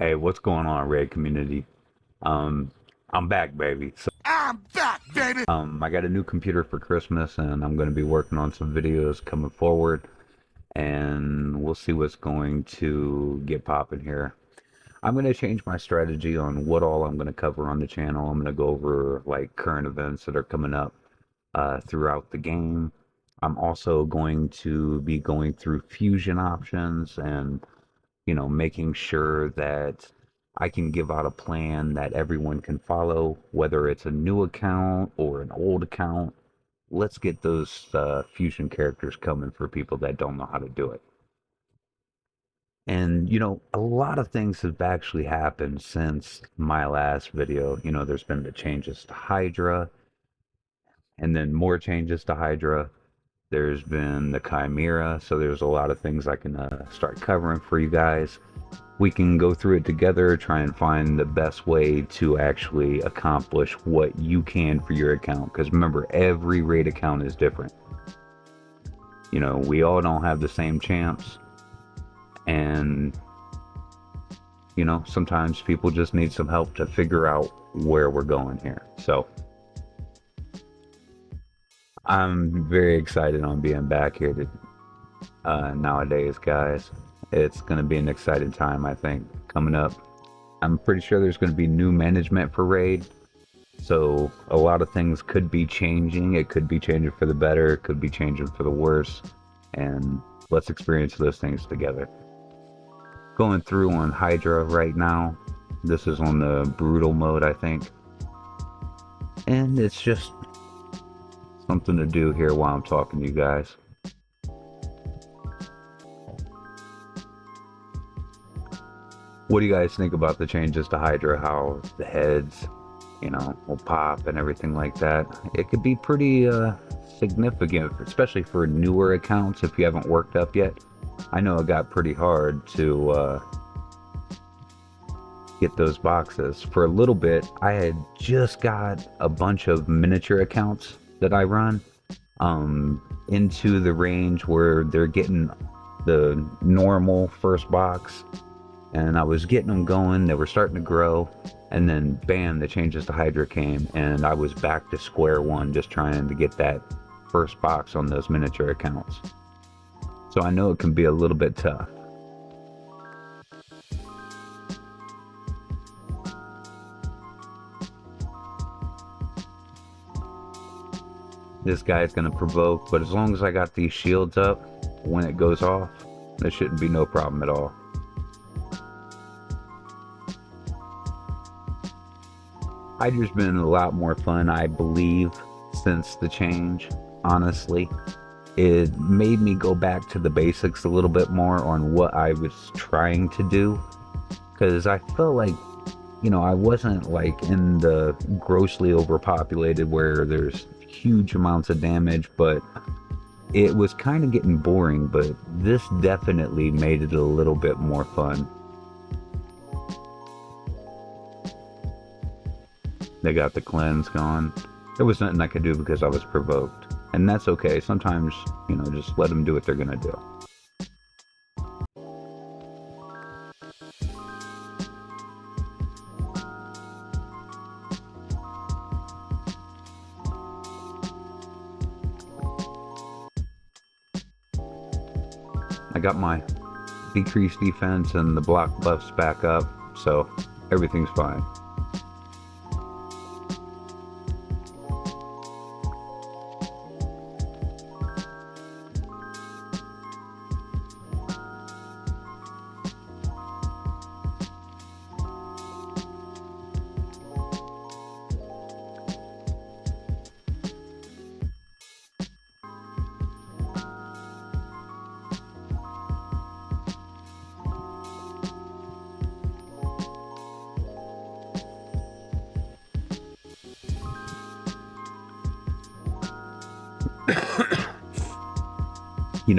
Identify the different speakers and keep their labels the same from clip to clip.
Speaker 1: Hey, what's going on, Red community? Um, I'm back, baby. So,
Speaker 2: I'm back, baby!
Speaker 1: I got a new computer for Christmas, and I'm going to be working on some videos coming forward, and we'll see what's going to get popping here. I'm going to change my strategy on what all I'm going to cover on the channel. I'm going to go over like current events that are coming up throughout the game. I'm also going to be going through fusion options and making sure that I can give out a plan that everyone can follow, whether it's a new account or an old account. Let's get those fusion characters coming for people that don't know how to do it. And, a lot of things have actually happened since my last video. There's been the changes to Hydra, and then more changes to Hydra. There's been the Chimera, so there's a lot of things I can start covering for you guys. We can go through it together, try and find the best way to actually accomplish what you can for your account. Because remember, every raid account is different. We all don't have the same champs, and sometimes people just need some help to figure out where we're going here. So I'm very excited on being back here nowadays, guys. It's going to be an exciting time, I think, coming up. I'm pretty sure there's going to be new management for Raid, so a lot of things could be changing. It could be changing for the better, it could be changing for the worse, and let's experience those things together. Going through on Hydra right now. This is on the brutal mode, I think, and it's just something to do here while I'm talking to you guys. What do you guys think about the changes to Hydra? How the heads, will pop and everything like that. It could be pretty significant, especially for newer accounts if you haven't worked up yet. I know it got pretty hard to get those boxes. For a little bit, I had just got a bunch of miniature accounts that I run into the range where they're getting the normal first box, and I was getting them going. They were starting to grow, and then bam, the changes to Hydra came, and I was back to square one, just trying to get that first box on those miniature accounts. So I know it can be a little bit tough. This guy's gonna provoke, but as long as I got these shields up when it goes off, there shouldn't be no problem at all. Hydra's been a lot more fun, I believe, since the change, honestly. It made me go back to the basics a little bit more on what I was trying to do, because I felt like, I wasn't like in the grossly overpopulated where there's huge amounts of damage, but it was kind of getting boring, but this definitely made it a little bit more fun. They got the cleanse gone. There was nothing I could do because I was provoked. And that's okay. Sometimes, just let them do what they're gonna do. I got my decreased defense and the block buffs back up, so everything's fine.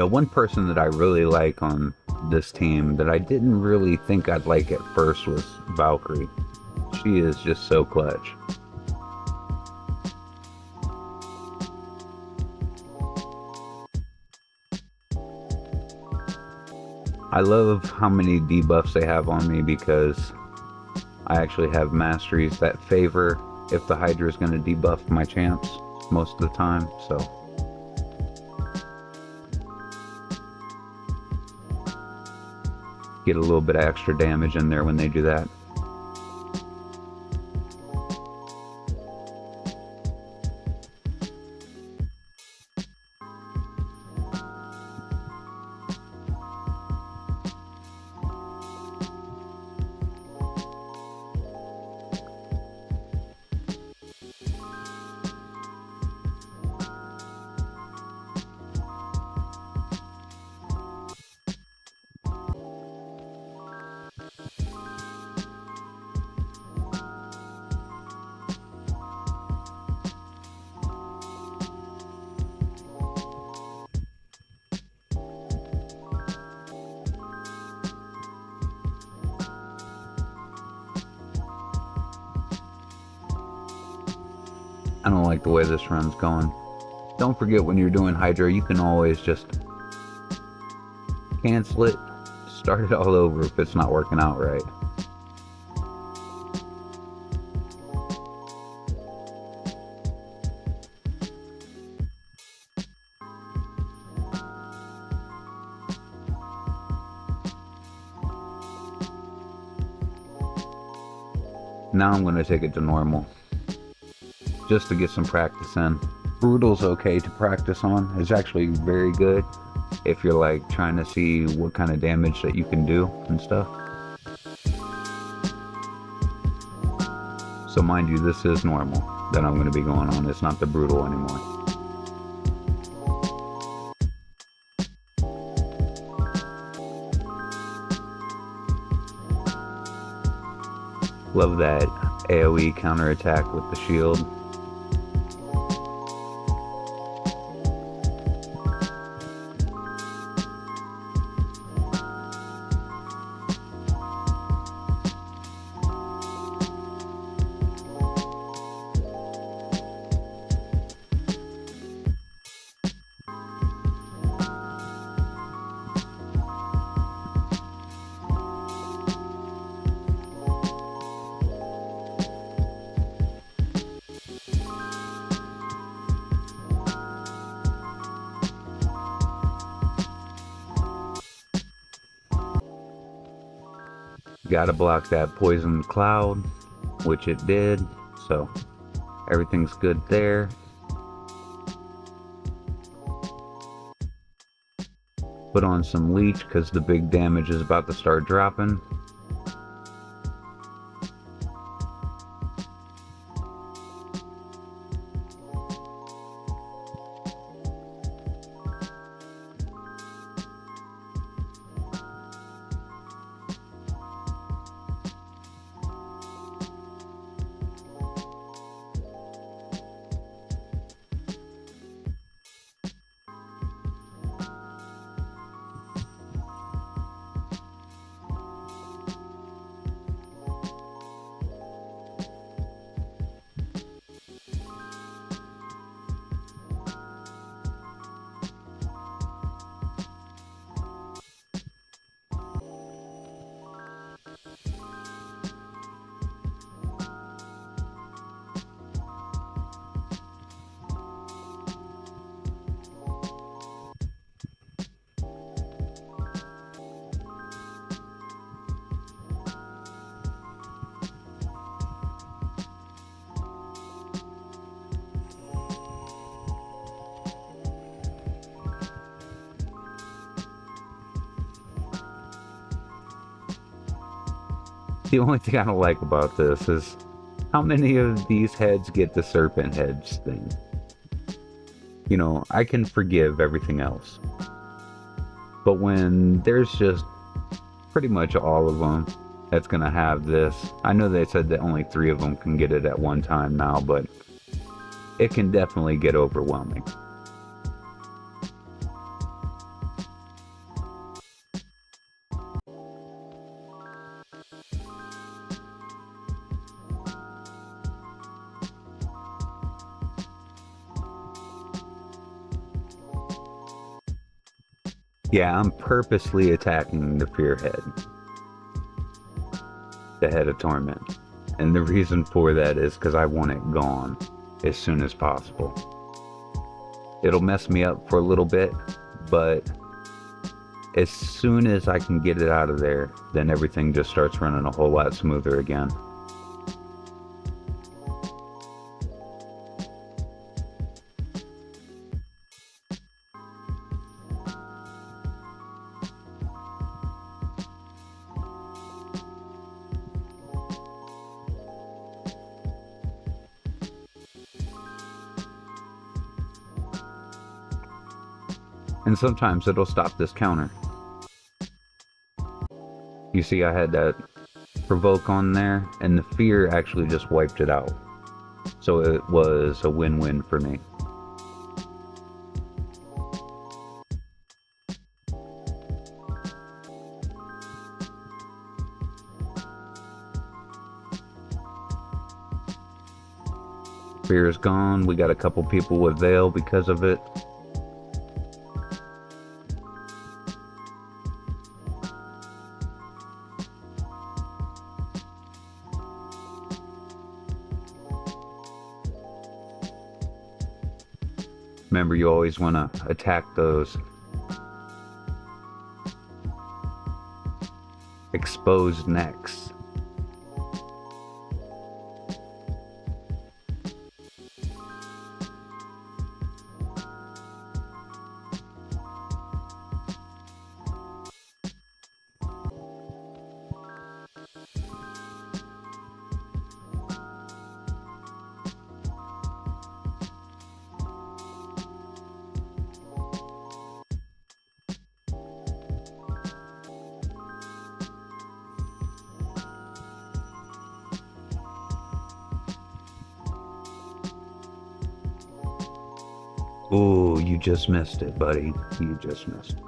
Speaker 1: One person that I really like on this team that I didn't really think I'd like at first was Valkyrie. She is just so clutch. I love how many debuffs they have on me because I actually have masteries that favor if the Hydra is going to debuff my champs most of the time, so get a little bit of extra damage in there when they do that. I don't like the way this run's going. Don't forget, when you're doing Hydra, you can always just cancel it, start it all over if it's not working out right. Now I'm going to take it to normal, just to get some practice in. Brutal's okay to practice on. It's actually very good if you're like trying to see what kind of damage that you can do and stuff. So mind you, this is normal that I'm going to be going on. It's not the Brutal anymore. Love that AoE counterattack with the shield. Gotta block that poison cloud, which it did, so everything's good there. Put on some leech because the big damage is about to start dropping. The only thing I don't like about this is how many of these heads get the serpent heads thing. You know, I can forgive everything else, but when there's just pretty much all of them that's gonna have this. I know they said that only 3 of them can get it at one time now, but it can definitely get overwhelming. Yeah, I'm purposely attacking the fear head, the head of torment. And the reason for that is because I want it gone as soon as possible. It'll mess me up for a little bit, but as soon as I can get it out of there, then everything just starts running a whole lot smoother again. And sometimes it'll stop this counter. You see I had that provoke on there, and the fear actually just wiped it out. So it was a win-win for me. Fear is gone. We got a couple people with veil because of it. Remember, you always want to attack those exposed necks. Ooh, you just missed it, buddy. You just missed it.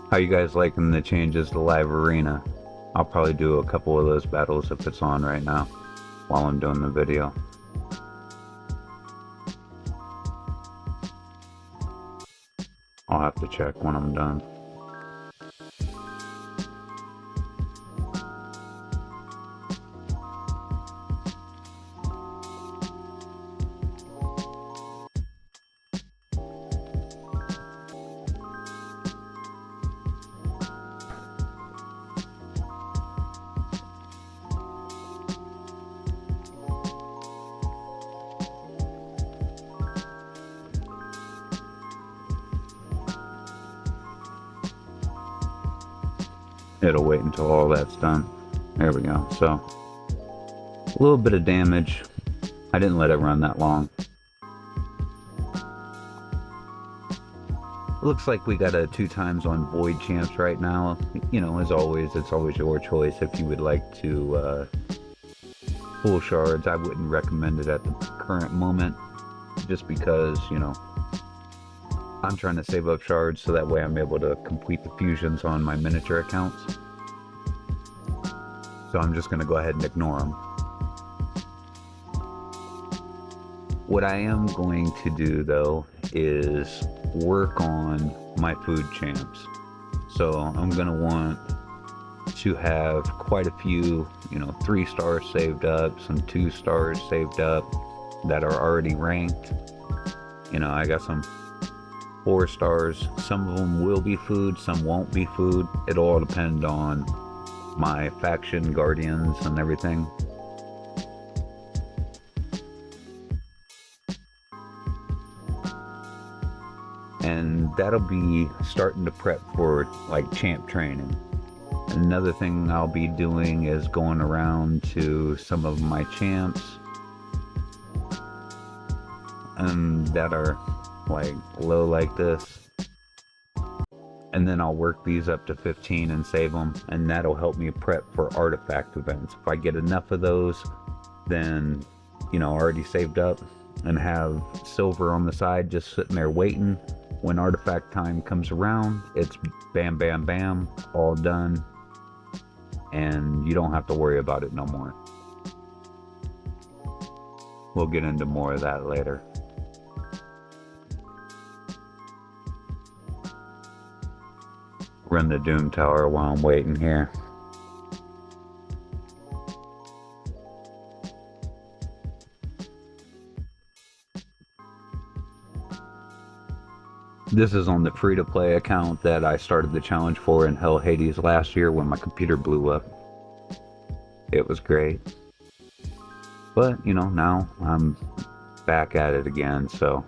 Speaker 1: How you guys liking the changes to Live Arena? I'll probably do a couple of those battles if it's on right now while I'm doing the video. I'll have to check when I'm done. It'll wait until all that's done. There we go. So, a little bit of damage. I didn't let it run that long. Looks like we got a 2 times on Void Champs right now. You know, as always, it's always your choice if you would like to pull shards. I wouldn't recommend it at the current moment, just because, you know, I'm trying to save up shards so that way I'm able to complete the fusions on my miniature accounts. So I'm just going to go ahead and ignore them. What I am going to do though is work on my food champs. So I'm gonna want to have quite a few, 3 stars saved up, some 2 stars saved up that are already ranked. I got some 4 stars. Some of them will be food, some won't be food. It'll all depend on my faction, guardians, and everything. And that'll be starting to prep for like champ training. Another thing I'll be doing is going around to some of my champs that are like low like this, and then I'll work these up to 15 and save them, and that'll help me prep for artifact events. If I get enough of those, then already saved up and have silver on the side just sitting there waiting. When artifact time comes around, it's bam bam bam, all done, and you don't have to worry about it no more. We'll get into more of that later. Run the Doom Tower while I'm waiting here. This is on the free-to-play account that I started the challenge for in Hell Hades last year when my computer blew up. It was great. But, now I'm back at it again, so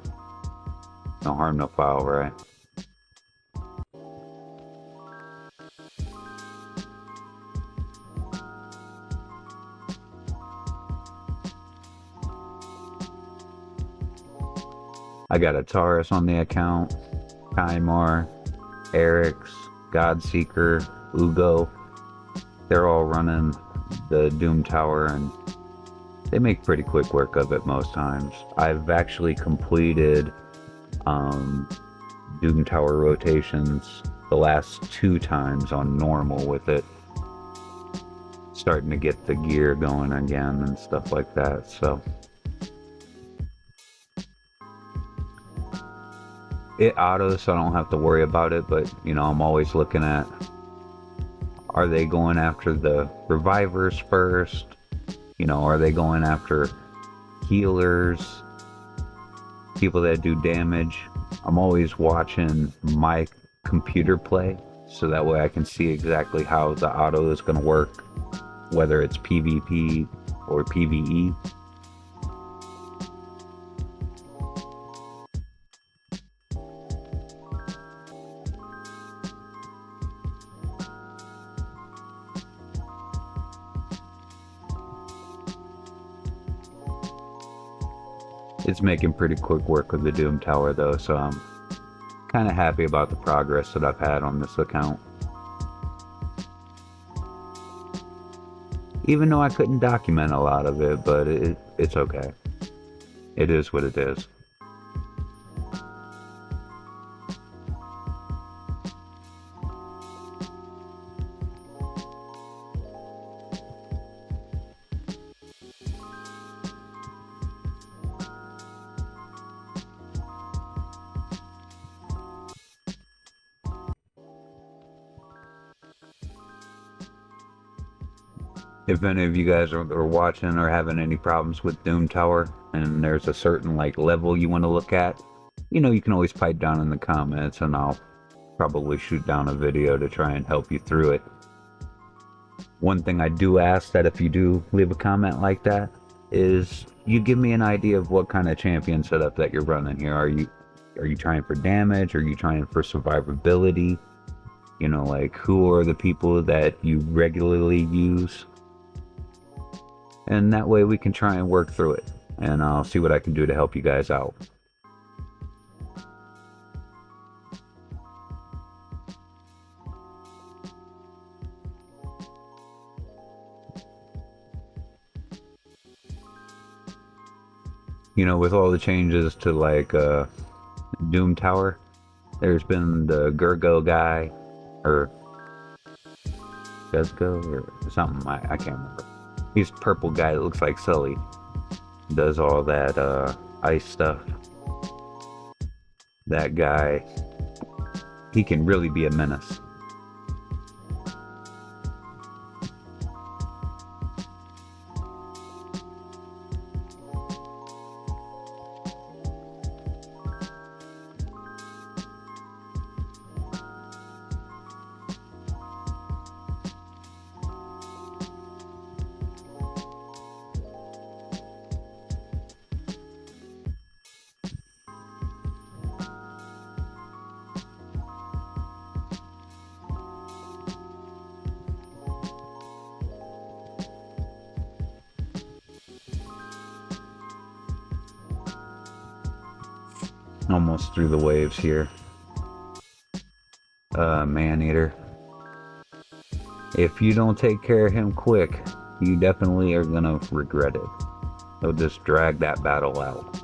Speaker 1: no harm, no foul, right? I got a Taurus on the account, Kymar, Eric's, Godseeker, Ugo. They're all running the Doom Tower, and they make pretty quick work of it most times. I've actually completed Doom Tower rotations the last 2 times on normal with it. Starting to get the gear going again and stuff like that, so. It autos, so I don't have to worry about it, but I'm always looking at, are they going after the revivers first? Are they going after healers, people that do damage? I'm always watching my computer play, so that way I can see exactly how the auto is going to work, whether it's PvP or PvE. It's making pretty quick work with the Doom Tower though, so I'm kind of happy about the progress that I've had on this account. Even though I couldn't document a lot of it, but it's okay. It is what it is. If any of you guys are watching or having any problems with Doom Tower, and there's a certain level you want to look at, you can always pipe down in the comments, and I'll probably shoot down a video to try and help you through it. One thing I do ask that if you do leave a comment like that is you give me an idea of what kind of champion setup that you're running here. Are you trying for damage? Are you trying for survivability? Who are the people that you regularly use? And that way we can try and work through it, and I'll see what I can do to help you guys out. With all the changes to Doom Tower, there's been the Gurgo guy, or Guzgo, or something, I can't remember. He's a purple guy that looks like Sully. Does all that ice stuff. That guy, he can really be a menace. Almost through the waves here. Man-eater. If you don't take care of him quick, you definitely are gonna regret it. He'll just drag that battle out.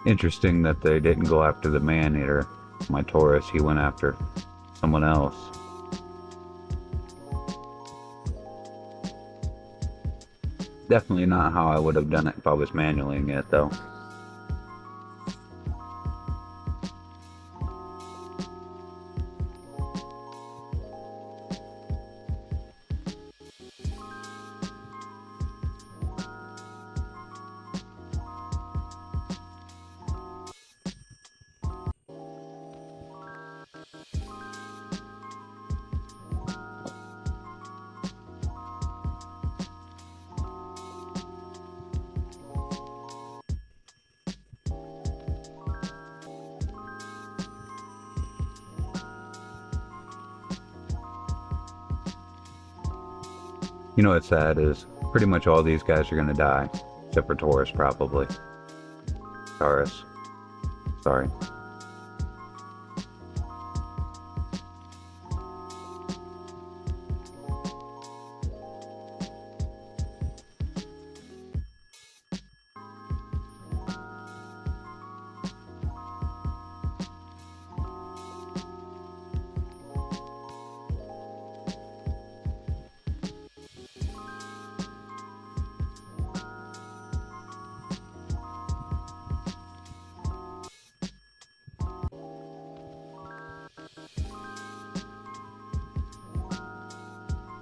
Speaker 1: Interesting that they didn't go after the man-eater. My Taurus, he went after someone else. Definitely not how I would have done it if I was manualing it, though. You know what's sad is pretty much all these guys are gonna die, except for Taurus probably. Taurus. Sorry.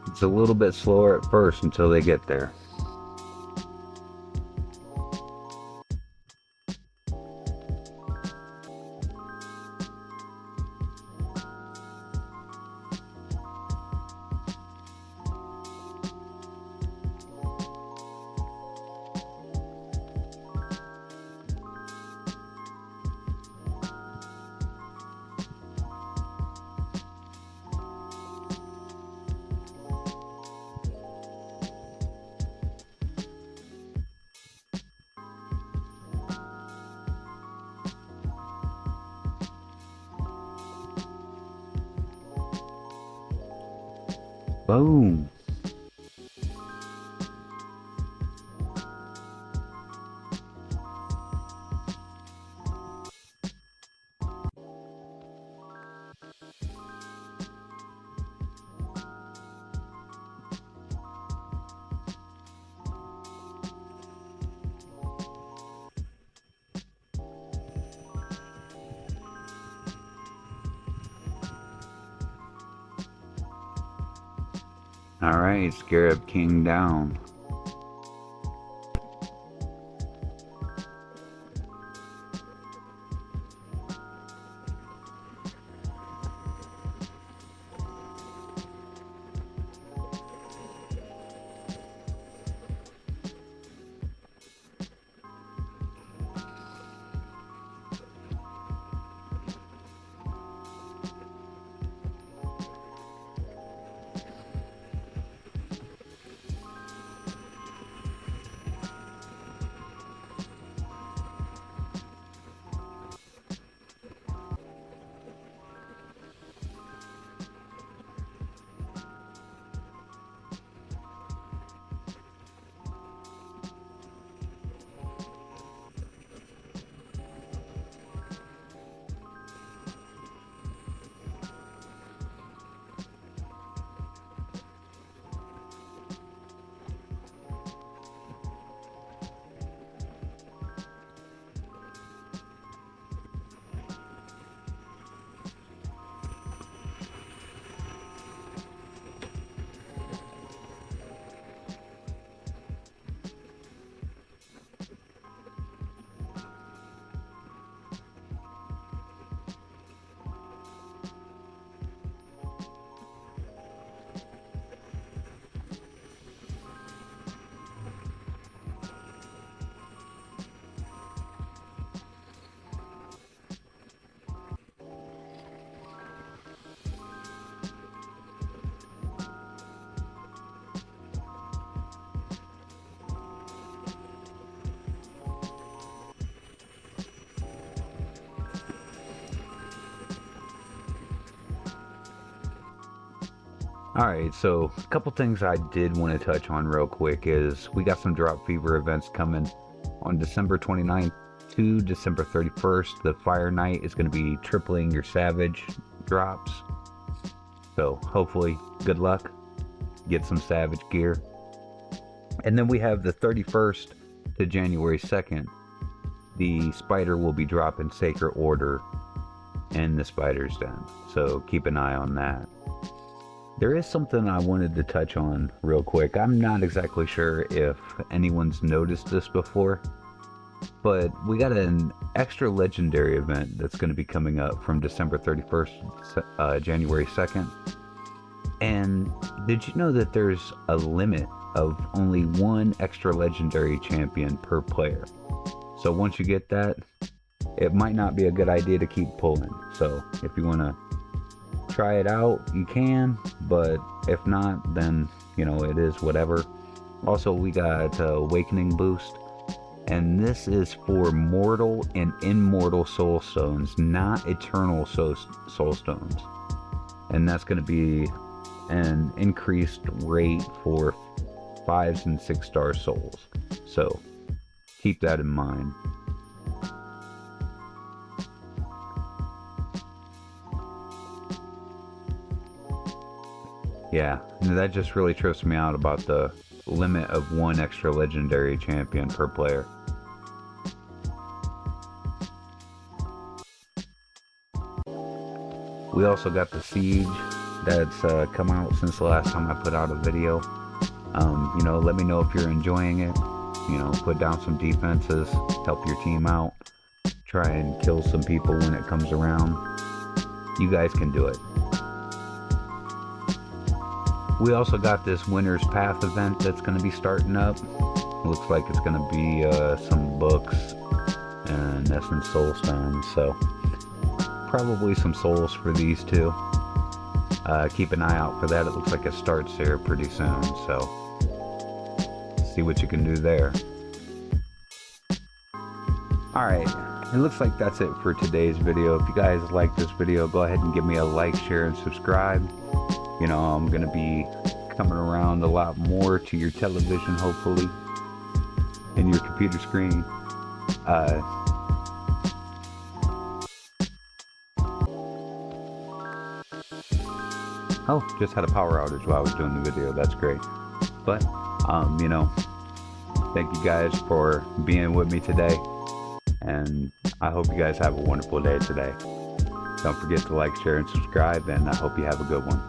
Speaker 1: It's a little bit slower at first until they get there. Boom. Alright, Scarab King down. Alright, so a couple things I did want to touch on real quick is we got some Drop Fever events coming on December 29th to December 31st. The Fire Night is going to be tripling your Savage drops. So hopefully, good luck. Get some Savage gear. And then we have the 31st to January 2nd. The Spider will be dropping Sacred Order in the Spider's Den. So keep an eye on that. There is something I wanted to touch on real quick. I'm not exactly sure if anyone's noticed this before, but we got an extra legendary event that's going to be coming up from December 31st, January 2nd. And did you know that there's a limit of only one extra legendary champion per player? So once you get that, it might not be a good idea to keep pulling. So if you want to try it out, you can, but if not, then you know, it is whatever. Also, we got Awakening boost, and this is for mortal and immortal soul stones, not eternal soul stones. And that's going to be an increased rate for 5s and 6-star souls, so keep that in mind. Yeah, that just really trips me out about the limit of one extra legendary champion per player. We also got the Siege that's come out since the last time I put out a video. You know, let me know if you're enjoying it. You know, put down some defenses, help your team out, try and kill some people when it comes around. You guys can do it. We also got this Winter's Path event that's going to be starting up. It looks like it's going to be some books and Essence Soul Stones, so probably some souls for these two. Keep an eye out for that. It looks like it starts here pretty soon, so see what you can do there. Alright, it looks like that's it for today's video. If you guys like this video, go ahead and give me a like, share, and subscribe. You know, I'm going to be coming around a lot more to your television, hopefully, and your computer screen. Oh, just had a power outage while I was doing the video. That's great. But, you know, thank you guys for being with me today. And I hope you guys have a wonderful day today. Don't forget to like, share, and subscribe, and I hope you have a good one.